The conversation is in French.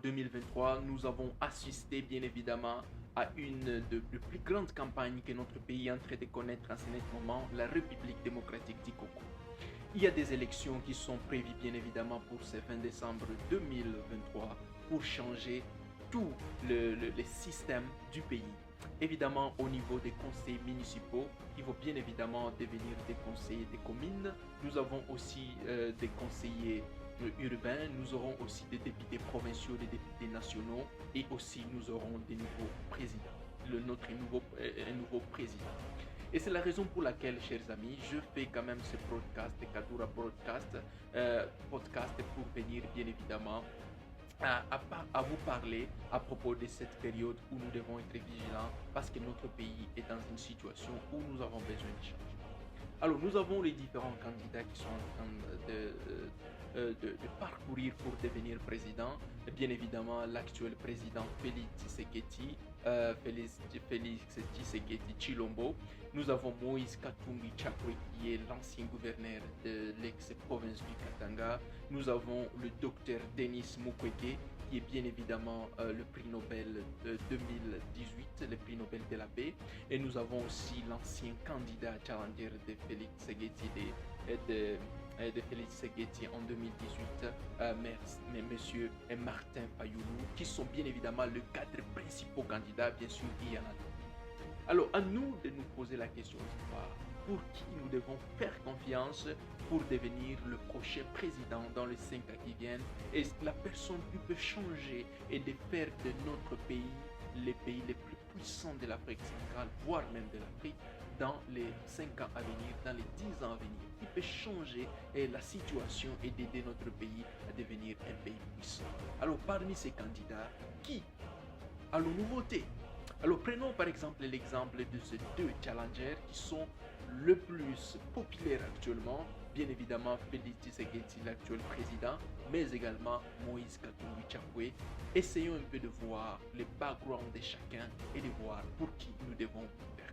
2023, nous avons assisté bien évidemment à une des plus grandes campagnes que notre pays est en train de connaître en ce moment, la République démocratique du Congo. Il y a des élections qui sont prévues bien évidemment pour ce 20 décembre 2023 pour changer tout le système du pays. Évidemment, au niveau des conseils municipaux, qui vont bien évidemment devenir des conseillers des communes. Nous avons aussi des conseillers urbains, nous aurons aussi des députés provinciaux, des députés nationaux et aussi nous aurons des nouveaux présidents, un nouveau président. Et c'est la raison pour laquelle, chers amis, je fais quand même ce podcast, Kadura Podcast pour venir bien évidemment à vous parler à propos de cette période où nous devons être vigilants parce que notre pays est dans une situation où nous avons besoin de changement. Alors, nous avons les différents candidats qui sont en train de parcourir pour devenir président. Bien évidemment, l'actuel président Félix Tshisekedi, Chilombo. Nous avons Moïse Katumbi Chapwe qui est l'ancien gouverneur de l'ex-province du Katanga. Nous avons le docteur Denis Mukwege qui est bien évidemment le prix Nobel de 2018, le prix Nobel de la paix. Et nous avons aussi l'ancien candidat challenger de Félix Tshisekedi en 2018, monsieur Martin Fayoulou, qui sont bien évidemment les quatre principaux candidats, bien sûr, il y en a d'autres. Alors, à nous de nous poser la question de savoir pour qui nous devons faire confiance pour devenir le prochain président dans les 5 ans qui viennent et la personne qui peut changer et de faire de notre pays les pays les plus puissants de l'Afrique centrale, voire même de l'Afrique, dans les 5 ans à venir, dans les 10 ans à venir, qui peut changer la situation et d'aider notre pays à devenir un pays puissant. Alors, parmi ces candidats, qui allons-nous voter? Alors prenons par exemple l'exemple de ces deux challengers qui sont le plus populaires actuellement, bien évidemment Félix Tshisekedi, l'actuel président, mais également Moïse Katumbi Chapwe. Essayons un peu de voir les backgrounds de chacun et de voir pour qui nous devons faire